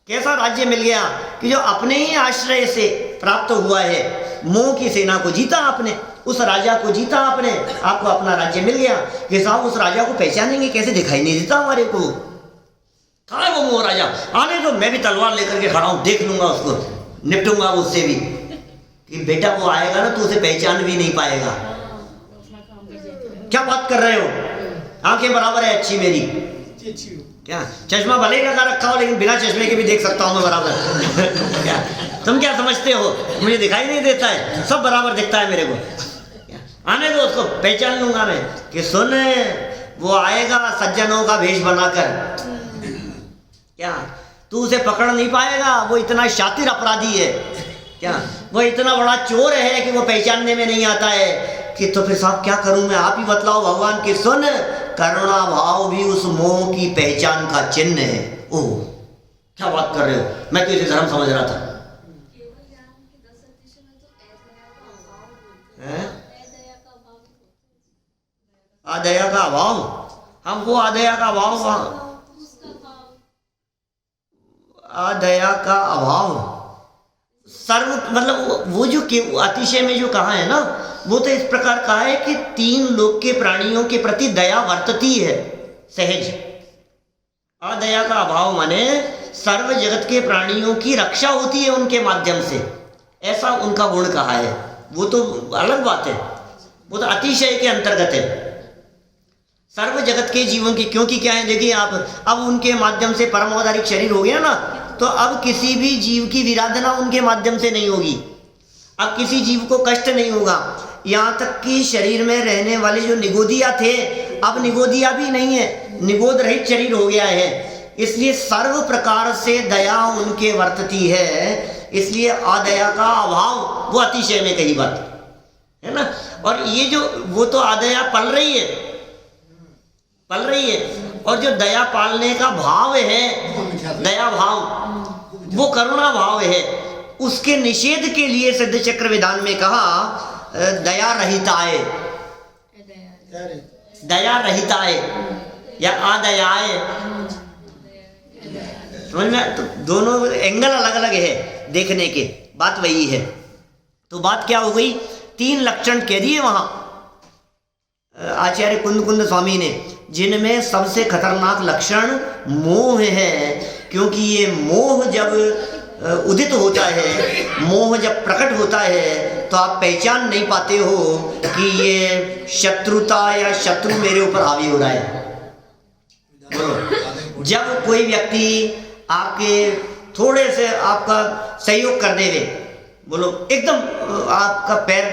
कैसा राज्य मिल गया? कि जो अपने ही आश्रय से प्राप्त हुआ है। मोह की सेना को जीता आपने, उस राजा को जीता आपने, आपको अपना राज्य मिल गया। कि साहब उस राजा को पहचानेंगे कैसे? दिखाई नहीं देता हमारे को। कहाँ है वो मोह राजा? आने तो मैं भी तलवार लेकर के खड़ा हूं, देख लूंगा उसको, निपटूंगा उससे भी। कि बेटा वो आएगा ना तो उसे पहचान भी नहीं पाएगा। क्या बात कर रहे हो, आंखें बराबर है अच्छी मेरी, अच्छी हो। क्या चश्मा भले ही लगा रखा हो लेकिन बिना चश्मे के भी देख सकता हूँ मैं बराबर। क्या तुम क्या समझते हो, मुझे दिखाई नहीं देता है, सब बराबर दिखता है मेरे को। आने दो उसको, पहचान लूंगा मैं कि सुन वो आएगा सज्जनों का भेष बनाकर, क्या तू उसे पकड़ नहीं पाएगा, वो इतना शातिर अपराधी है, क्या वो इतना बड़ा चोर है कि वो पहचानने में नहीं आता है कि तो फिर साहब क्या करूं मैं, आप ही बतलाओ भगवान की। सुन करुणा भाव भी उस मोह की पहचान का चिन्ह है। ओह क्या बात कर रहे हो, मैं तो इसे धर्म समझ रहा था। आदया का अभाव, हम वो आदया का अभाव, आदया का अभाव सर्व मतलब वो जो अतिशय में जो कहा है ना, वो तो इस प्रकार कहा है कि तीन लोक के प्राणियों के प्रति दया वर्तती है सहज। अदया का अभाव माने सर्व जगत के प्राणियों की रक्षा होती है उनके माध्यम से, ऐसा उनका गुण कहा है। वो तो अलग बात है, वो तो अतिशय के अंतर्गत है सर्व जगत के जीवों की। क्योंकि क्या है देखिए आप, अब उनके माध्यम से परमावतारिक शरीर हो गया ना, तो अब किसी भी जीव की विराधना उनके माध्यम से नहीं होगी, अब किसी जीव को कष्ट नहीं होगा। यहाँ तक कि शरीर में रहने वाले जो निगोदिया थे, अब निगोदिया भी नहीं है, निगोद रहित शरीर हो गया है। इसलिए सर्व प्रकार से दया उनके वर्तती है, इसलिए अदया का अभाव वो अतिशय में कही बात है ना। और ये जो वो तो अदया पल रही है, और जो दया पालने का भाव है, दया भाव वो करुणा भाव है, उसके निषेध के लिए सिद्ध चक्र विधान में कहा दया रहिताय, दया रहिताय या आदयाय। समझ में, तो दोनों एंगल अलग अलग है देखने के, बात वही है। तो बात क्या हो गई, तीन लक्षण कह दिए वहां आचार्य कुंद कुंद स्वामी ने, जिनमें सबसे खतरनाक लक्षण मोह है। क्योंकि ये मोह जब उदित होता है, मोह जब प्रकट होता है, तो आप पहचान नहीं पाते हो कि ये शत्रुता या शत्रु मेरे ऊपर हावी हो रहा है। बोलो, जब कोई व्यक्ति आपके थोड़े से आपका सहयोग कर देवे, बोलो एकदम आपका पैर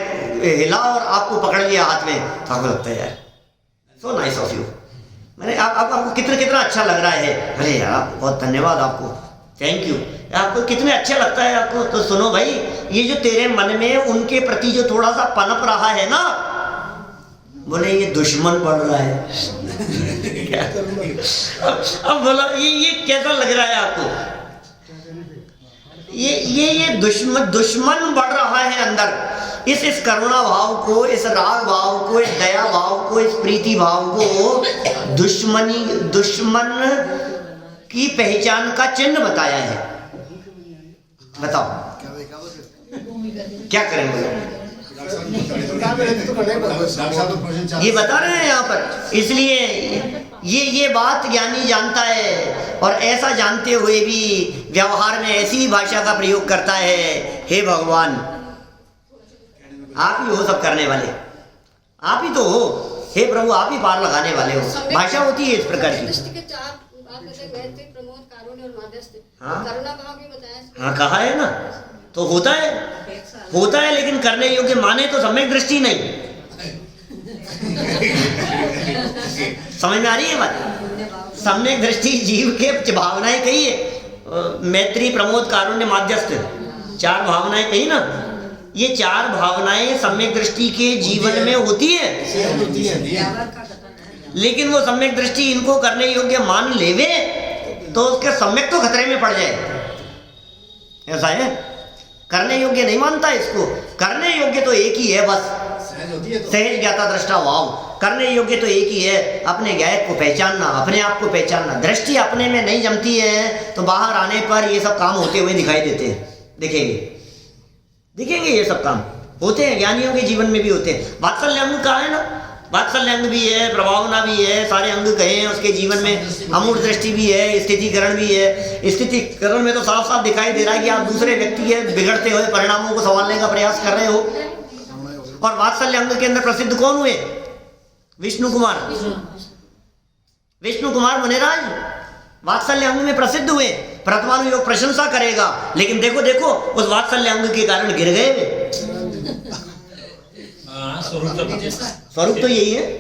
हिला और आपको पकड़ लिया हाथ में, तो आपको लगता है यार सो नाइस ऑफ यू, मैंने आपको कितना अच्छा लग रहा है, अरे यार बहुत धन्यवाद आपको, थैंक यू, आपको कितने अच्छा लगता है आपको। तो सुनो भाई, ये जो तेरे मन में उनके प्रति जो थोड़ा सा पनप रहा है ना, बोले ये दुश्मन पड़ रहा है। अब बोलो ये कैसा लग रहा है आपको, ये दुश्मन बढ़ रहा है अंदर। इस करुणा भाव को, इस राग भाव को, इस दया भाव को, इस प्रीति भाव को दुश्मन की पहचान का चिन्ह बताया है। बताओ क्या करें, ये बता रहे हैं यहाँ पर। इसलिए ये बात ज्ञानी जानता है, और ऐसा जानते हुए भी व्यवहार में ऐसी भाषा का प्रयोग करता है, हे भगवान आप ही हो सब करने वाले, आप ही तो हो, हे प्रभु आप ही पार लगाने वाले हो। भाषा होती है इस प्रकार की। हाँ कहा है ना, तो होता है लेकिन करने योग्य माने तो सम्यक दृष्टि नहीं। समझ में आ रही है बात, सम्यक दृष्टि जीव के भावनाएं कही है, मैत्री प्रमोद कारुण्य माध्यस्थ, चार भावनाएं कही ना। ये चार भावनाएं सम्यक दृष्टि के जीवन में होती है, लेकिन वो सम्यक दृष्टि इनको करने योग्य मान लेवे तो उसके सम्यक तो खतरे में पड़ जाए। ऐसा है, करने योग्य नहीं मानता इसको, करने योग्य तो एक ही है बस, सहज ज्ञाता दृष्टा भाव। करने योग्य तो एक ही है, अपने गायक को पहचानना, अपने आप को पहचानना। दृष्टि अपने में नहीं जमती है तो बाहर आने पर ये सब काम होते हुए दिखाई देते हैं, दिखेंगे ये सब काम होते हैं, ज्ञानियों के जीवन में भी होते हैं। वात्सल्य अंग कहा है ना, वात्सल्य अंग भी है, प्रभावना भी है, सारे अंग कहे हैं उसके जीवन में। अमूर्त दृष्टि भी है, स्थितिकरण भी है। स्थितिकरण में तो साफ साफ दिखाई दे रहा है कि आप दूसरे व्यक्ति के बिगड़ते हुए परिणामों को संभालने का प्रयास कर रहे हो। और वात्सल्य अंग के अंदर प्रसिद्ध कौन हुए, विष्णु कुमार मुनिराज वात्सल्य अंग में प्रसिद्ध हुए, प्रथमानुयोग प्रशंसा करेगा, लेकिन देखो देखो उस वात्सल्य अंग के कारण गिर गए वे। स्वरूप तो यही है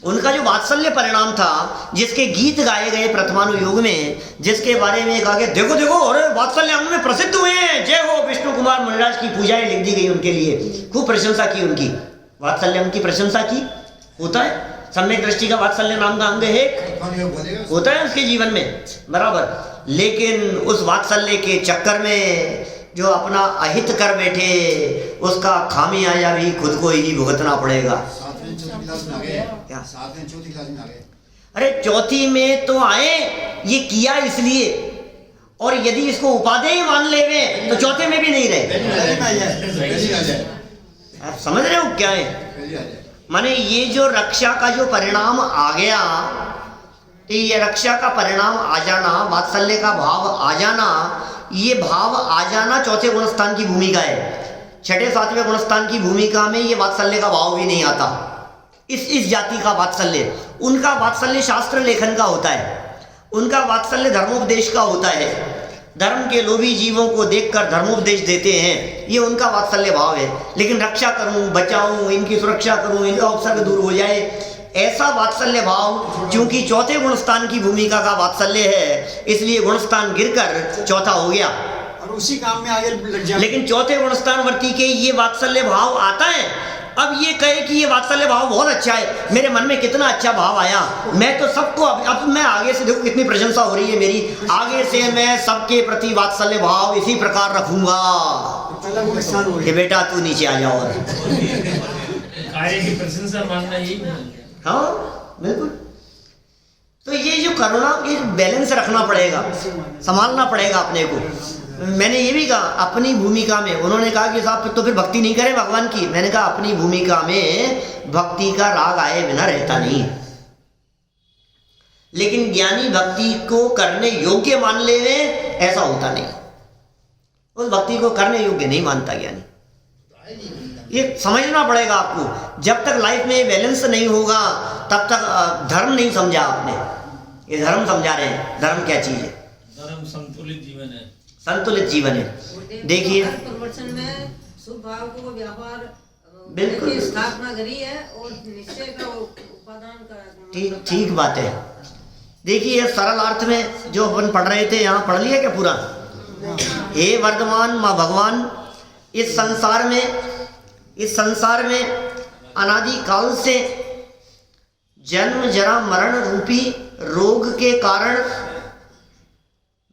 उनका। जो वात्सल्य परिणाम था, जिसके गीत गाए गए प्रथमानुयोग में, जिसके बारे में कहा गया देखो देखो अरे वात्सल्य अंग में प्रसिद्ध हुए हैं, जय हो विष्णु कुमार मुनिराज की पूजाएं लिख दी गई उनके लिए, खूब प्रशंसा की उनकी, वात्सल्य अंग की प्रशंसा की। होता है सम्यक दृष्टि का वात्सल्य नाम का अंग है, होता है उसके जीवन में बराबर, लेकिन उस वात्सल्य के चक्कर में जो अपना अहित कर बैठे, उसका खामियाजा भी खुद को ही भुगतना पड़ेगा। क्या चौथी क्लास में आ गए? अरे चौथी में तो आए, ये किया इसलिए, और यदि इसको उपादेय मान लेवे तो चौथे में भी नहीं रहे। आप समझ रहे हो क्या है? माने ये जो रक्षा का जो परिणाम आ गया, ये रक्षा का परिणाम आ जाना, वात्सल्य का भाव आ जाना, ये भाव आ जाना चौथे गुणस्थान की भूमिका है। छठे सातवें गुणस्थान की भूमिका में ये वात्सल्य का भाव भी नहीं आता। इस जाति का वात्सल्य, उनका वात्सल्य शास्त्र लेखन का होता है, उनका वात्सल्य धर्मोपदेश का होता है, धर्म के लोभी जीवों को देखकर धर्मोपदेश देते हैं, ये उनका वात्सल्य भाव है। लेकिन रक्षा करूं, बचाऊं, इनकी सुरक्षा करूं, इनका उपसर्ग दूर हो जाए, ऐसा वात्सल्य भाव क्योंकि चौथे गुणस्थान की भूमिका का वात्सल्य है, इसलिए गुणस्थान गिरकर चौथा हो गया और उसी काम में आगे लग जाए। लेकिन चौथे गुणस्थान वर्ती के ये वात्सल्य भाव आता है। अब ये कहे कि ये वात्सल्य भाव बहुत अच्छा है, मेरे मन में कितना अच्छा भाव आया, मैं तो सबको अब मैं आगे से देखो कितनी प्रशंसा हो रही है मेरी, आगे से मैं सबके प्रति वात्सल्य भाव इसी प्रकार रखूंगा कि बेटा तू नीचे आ जाओ। कार्य की प्रशंसा मानना ही। हाँ बिल्कुल। तो ये जो करुणा, ये बैलेंस रखना पड़ेगा, संभालना पड़ेगा अपने को। मैंने ये भी कहा अपनी भूमिका में, उन्होंने कहा कि साहब तो फिर भक्ति नहीं करें भगवान की, मैंने कहा अपनी भूमिका में भक्ति का राग आए बिना रहता नहीं, लेकिन ज्ञानी भक्ति को करने योग्य मान ले ऐसा होता नहीं, उस भक्ति को करने योग्य नहीं मानता ज्ञानी। ये समझना पड़ेगा आपको। जब तक लाइफ में बैलेंस नहीं होगा तब तक धर्म नहीं समझा आपने। ये धर्म समझा रहे हैं, धर्म क्या चीज है? धर्म संतुलित जीवन है, संतुलित जीवन है। देखिए प्रवचन में शुभ भाव को व्यापार बिल्कुल की स्थापना करी है और निश्चय का उपादान का ठीक बात है। देखिए सरल अर्थ में जो अपन पढ़ रहे थे, यहाँ पढ़ लिया क्या पूरा? हे वर्धमान माँ भगवान, इस संसार में अनादि काल से जन्म जरा मरण रूपी रोग के कारण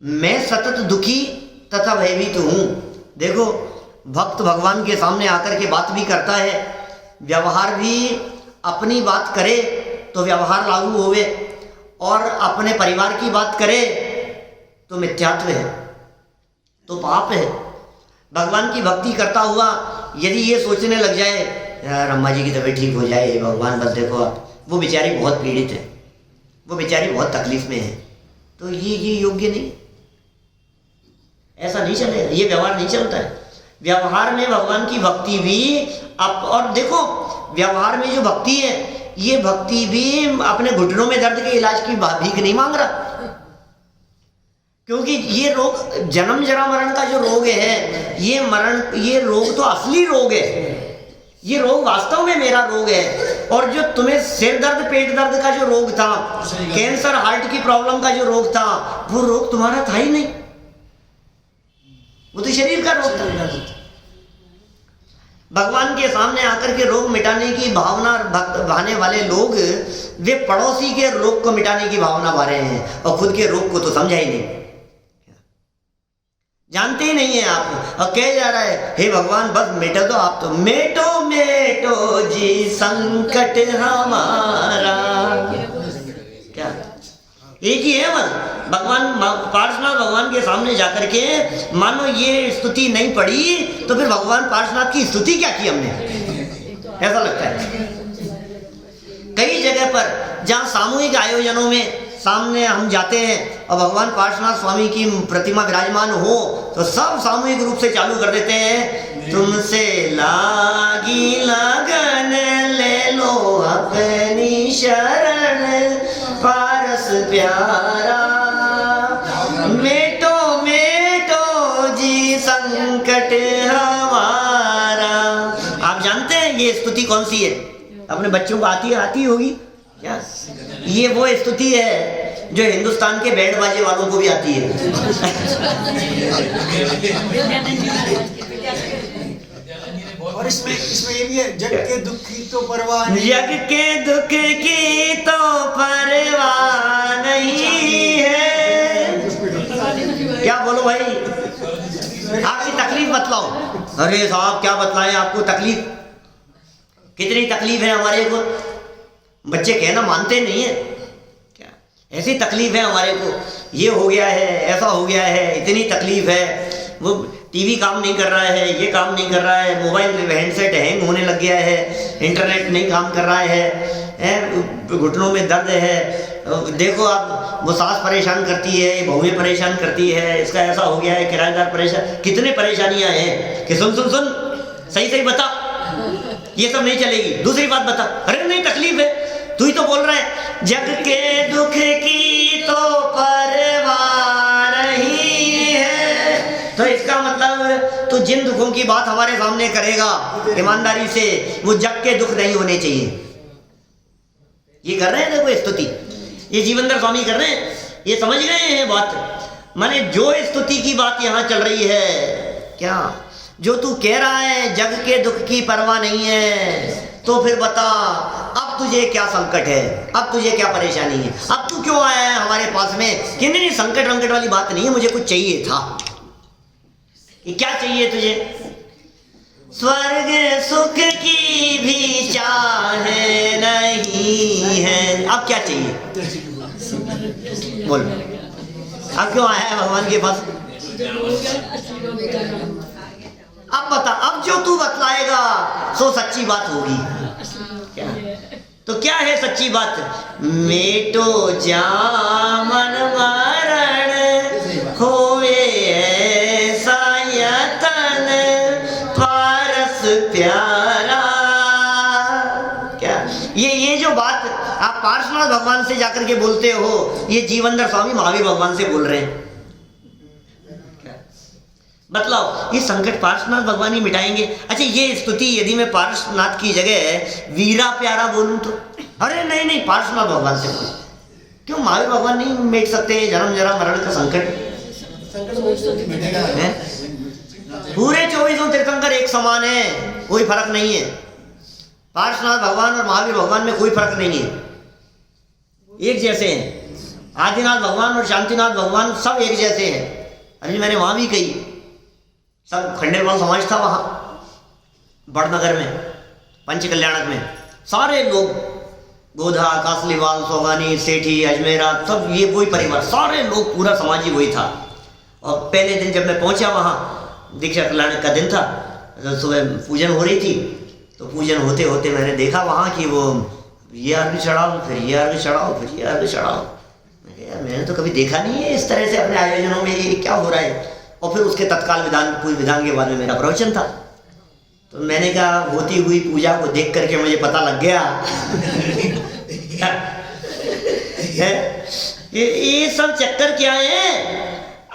मैं सतत दुखी तथा भयभीत हूँ। देखो भक्त भगवान के सामने आकर के बात भी करता है, व्यवहार भी अपनी बात करे तो व्यवहार लागू होवे, और अपने परिवार की बात करे तो मिथ्यात्व है, तो पाप है। भगवान की भक्ति करता हुआ यदि ये सोचने लग जाए यार अम्मा जी की तबीयत ठीक हो जाए, भगवान बस देखो, वो बेचारी बहुत पीड़ित है, वो बेचारी बहुत तकलीफ में है, तो ये योग्य नहीं, ऐसा नहीं चलेगा, ये व्यवहार नहीं चलता है। व्यवहार में भगवान की भक्ति भी और देखो व्यवहार में जो भक्ति है, ये भक्ति भी अपने घुटनों में दर्द के इलाज की भीख नहीं मांग रहा, क्योंकि ये रोग जन्म जरा मरण का जो रोग है, ये रोग तो असली रोग है, ये रोग वास्तव में मेरा रोग है। और जो तुम्हें सिर दर्द पेट दर्द का जो रोग था, कैंसर हार्ट की प्रॉब्लम का जो रोग था, वो रोग तुम्हारा था ही नहीं, वो तो शरीर का रोग था। भगवान के सामने आकर के रोग मिटाने की भावना भाने वाले लोग, वे पड़ोसी के रोग को मिटाने की भावना भा रहे हैं और खुद के रोग को तो समझा ही नहीं, जानते ही नहीं है आप। और कह जा रहा है हे भगवान बस मिटा दो, आप तो मेटो मेटो जी संकट हमारा। क्या एक ही है बस भगवान पार्श्वनाथ भगवान के सामने जाकर के मानो ये स्तुति नहीं पड़ी तो फिर भगवान पार्श्वनाथ की स्तुति क्या की हमने, ऐसा लगता है। कई जगह पर जहाँ सामूहिक आयोजनों में सामने हम जाते हैं और भगवान पार्श्वनाथ स्वामी की प्रतिमा विराजमान हो तो सब सामूहिक रूप से चालू कर देते हैं तुमसे लागी लगन, ले लो अपनी शरण, पारस प्यारा, मेटो मेटो जी संकट हमारा। आप जानते हैं ये स्तुति कौन सी है? अपने बच्चों को आती होगी क्या? ये वो स्तुति है जो हिंदुस्तान के बैंड बाजे वालों को भी आती है। और इसमें ये भी है, जग के दुख की तो परवाह नहीं, जग के दुख की तो परवाह नहीं है। क्या बोलो भाई, आपकी तकलीफ बतलाओ। अरे साहब क्या बतलाएं आपको तकलीफ, कितनी तकलीफ है हमारे को। बच्चे कहना मानते नहीं है क्या, ऐसी तकलीफ है हमारे को, ये हो गया है, ऐसा हो गया है, इतनी तकलीफ है। वो टीवी काम नहीं कर रहा है, ये काम नहीं कर रहा है, मोबाइल में हैंडसेट हैंग होने लग गया है, इंटरनेट नहीं काम कर रहा है, घुटनों में दर्द है। देखो आप, वो सास परेशान करती है, बहुएं परेशान करती है, इसका ऐसा हो गया है, किराएदार परेशान, कितने परेशानियां हैं कि सुन सही बता, ये सब नहीं चलेगी। दूसरी बात बता, अरे नहीं तकलीफ है, तू ही तो बोल रहा है जग के दुख की तो परवाह नहीं है, तो इसका मतलब तू जिन दुखों की बात हमारे सामने करेगा ईमानदारी से, वो जग के दुख नहीं होने चाहिए। ये कर रहे हैं देखो स्तुति, ये जीवनधर स्वामी कर रहे हैं, ये समझ गए हैं बात। माने जो स्तुति की बात यहाँ चल रही है, क्या जो तू कह रहा है जग के दुख की परवाह नहीं है, तो फिर बता अब तुझे क्या संकट है, अब तुझे क्या परेशानी है, अब तू क्यों आया है हमारे पास में कि नहीं संकट वंकट वाली बात नहीं है, मुझे कुछ चाहिए था। कि क्या चाहिए तुझे? स्वर्ग सुख की भी चाह नहीं है, अब क्या चाहिए बोल, अब क्यों आया है भगवान के पास? अब बता, अब जो तू बतलाएगा सो सच्ची बात होगी। क्या तो क्या है सच्ची बात? मेटो जामन मरण होए ऐसा यतन, पारस प्यारा। क्या ये जो बात आप पार्श्वनाथ भगवान से जाकर के बोलते हो, ये जीवनधर स्वामी महावीर भगवान से बोल रहे हैं। बतलाओ, ये संकट पार्श्वनाथ भगवान ही मिटाएंगे? अच्छा ये स्तुति यदि मैं पार्श्वनाथ की जगह वीरा प्यारा बोलूं तो? अरे नहीं, पार्श्वनाथ भगवान से बोल। क्यों महावीर भगवान नहीं मिट सकते जन्म जरा मरण का संकट? पूरे 24 तीर्थंकर एक समान है, कोई फर्क नहीं है। पार्श्वनाथ भगवान और महावीर भगवान में कोई फर्क नहीं है, एक जैसे हैं। आदिनाथ भगवान और शांतिनाथ भगवान सब एक जैसे हैं। अभी मैंने वहां भी कही, सब खंडेलवाल समाज था वहाँ बड़नगर में, पंच कल्याणक में, सारे लोग गोधा, कासलीवाल, सोगानी, सेठी, अजमेरा, सब ये वही परिवार, सारे लोग, पूरा समाज ही वही था। और पहले दिन जब मैं पहुंचा वहाँ, दीक्षा कल्याणक का दिन था, तो सुबह पूजन हो रही थी, तो पूजन होते होते मैंने देखा वहाँ कि वो ये आरती चढ़ाओ, फिर ये आरती चढ़ाओ, फिर ये आरती चढ़ाओ। मैंने तो कभी देखा नहीं है इस तरह से अपने आयोजनों में ये क्या हो रहा है। और फिर उसके तत्काल विधान के बाद में मेरा प्रवचन था, तो मैंने कहा होती हुई पूजा को देख करके मुझे पता लग गया ये सब चक्कर क्या है।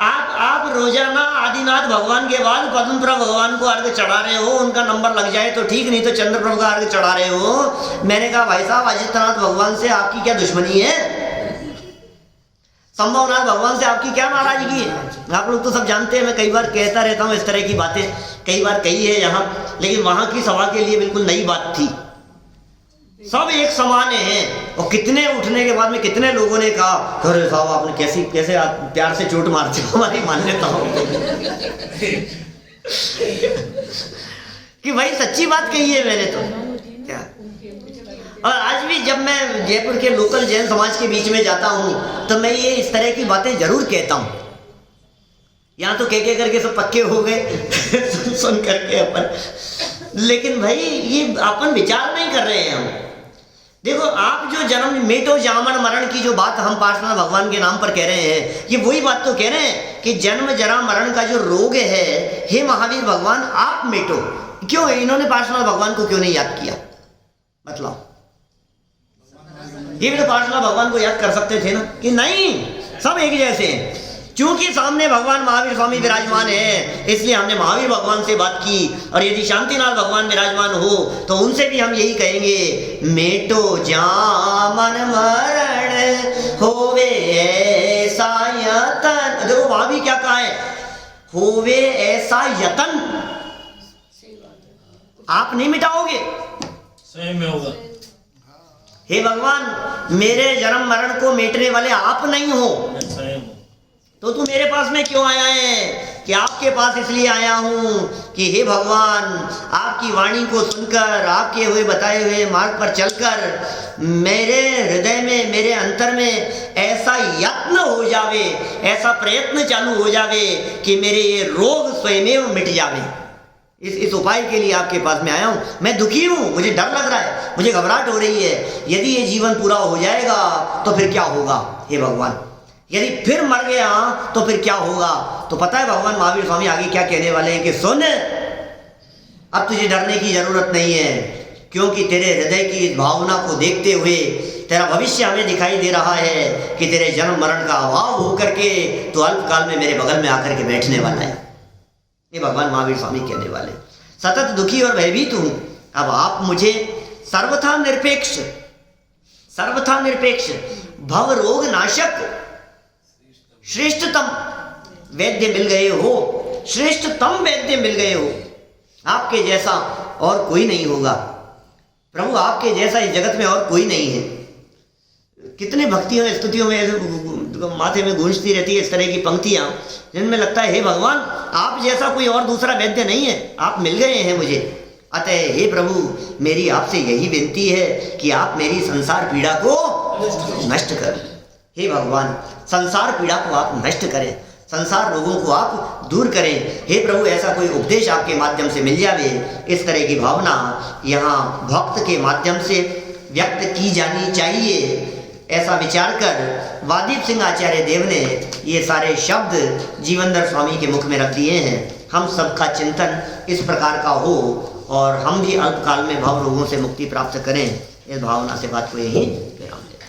आप रोजाना आदिनाथ भगवान के बाद पद्मपुरा भगवान को अर्घ चढ़ा रहे हो, उनका नंबर लग जाए तो ठीक, नहीं तो चंद्रप्रभु का अर्घ चढ़ा रहे हो। मैंने कहा भाई साहब, आदित्यनाथ भगवान से आपकी क्या दुश्मनी है? संभवनाथ भगवान से आपकी क्या नाराजगी है? आप लोग तो सब जानते हैं, मैं कई बार कहता रहता हूँ इस तरह की बातें, कई बार कही है यहाँ, लेकिन वहां की सभा के लिए बिल्कुल नई बात थी। सब एक समान हैं। और कितने उठने के बाद में कितने लोगों ने कहा, अरे साहब आपने कैसे आप प्यार से चोट मारते हो हमारी मान्यताओं कि भाई सच्ची बात कही है मैंने तो क्या। और आज भी जब मैं जयपुर के लोकल जैन समाज के बीच में जाता हूँ तो मैं ये इस तरह की बातें जरूर कहता हूँ। यहाँ तो कह करके सब पक्के हो गए सुन करके अपन, लेकिन भाई ये अपन विचार नहीं कर रहे हैं हम। देखो, आप जो जन्म मेटो जामन मरण की जो बात हम पार्श्वनाथ भगवान के नाम पर कह रहे हैं, ये वही बात तो कह रहे हैं कि जन्म जरा मरण का जो रोग है, हे महावीर भगवान आप मेटो। क्यों इन्होंने पार्श्वनाथ भगवान को क्यों नहीं याद किया? मतलब ये भी तो पार्श्वनाथ भगवान को याद कर सकते थे ना, कि नहीं सब एक जैसे हैं। क्योंकि सामने भगवान महावीर स्वामी विराजमान है, इसलिए हमने महावीर भगवान से बात की। और यदि शांतिनाथ भगवान विराजमान हो तो उनसे भी हम यही कहेंगे, मेटो जामन मरण होवे ऐसा यतन। देखो वहां भी क्या कहा है, होवे ऐसा यतन। आप नहीं मिटाओगे, स्वयं में होगा। हे भगवान, मेरे जन्म मरण को मिटने वाले आप नहीं हो, मैं स्वयं हूँ। तो तू मेरे पास में क्यों आया है? कि आपके पास इसलिए आया हूं कि हे भगवान, आपकी वाणी को सुनकर, आपके हुए बताए हुए मार्ग पर चलकर मेरे हृदय में, मेरे अंतर में ऐसा यत्न हो जावे, ऐसा प्रयत्न चालू हो जावे कि मेरे ये रोग स्वयं मिट जावे। इस उपाय के लिए आपके पास में आया हूं। मैं दुखी हूं, मुझे डर लग रहा है, मुझे घबराहट हो रही है। यदि ये जीवन पूरा हो जाएगा तो फिर क्या होगा हे भगवान? यदि फिर मर गया तो फिर क्या होगा? तो पता है भगवान महावीर स्वामी आगे क्या कहने वाले हैं कि सुन, अब तुझे डरने की जरूरत नहीं है, क्योंकि तेरे हृदय की इस भावना को देखते हुए तेरा भविष्य हमें दिखाई दे रहा है कि तेरे जन्म मरण का अभाव होकर के तो अल्पकाल में मेरे बगल में आकर के बैठने वाला है। ये भगवान महावीर स्वामी कहने वाले। सतत दुखी और भयभीत हूं, अब आप मुझे सर्वथा निरपेक्ष भव रोग नाशक श्रेष्ठतम वैद्य मिल गए हो, श्रेष्ठतम वैद्य मिल गए हो। आपके जैसा और कोई नहीं होगा प्रभु, आपके जैसा इस जगत में और कोई नहीं है। कितने भक्तियों स्तुतियों में माथे में गूंजती रहती है इस तरह की पंक्तियां, जिनमें लगता है हे भगवान, आप जैसा कोई और दूसरा वैद्य नहीं है, आप मिल गए हैं मुझे। अतः हे प्रभु, मेरी आपसे यही विनती है कि आप मेरी संसार पीड़ा को नष्ट करें। हे भगवान, संसार पीड़ा को आप नष्ट करें, संसार रोगों को आप दूर करें। हे प्रभु, ऐसा कोई उपदेश आपके माध्यम से मिल जावे, इस तरह की भावना यहाँ भक्त के माध्यम से व्यक्त की जानी चाहिए। ऐसा विचार कर वादीप सिंह आचार्य देव ने ये सारे शब्द जीवनधर स्वामी के मुख में रख दिए हैं। हम सबका चिंतन इस प्रकार का हो और हम भी अल्पकाल में भव रोगों से मुक्ति प्राप्त करें, इस भावना से बात को यही विराम दें।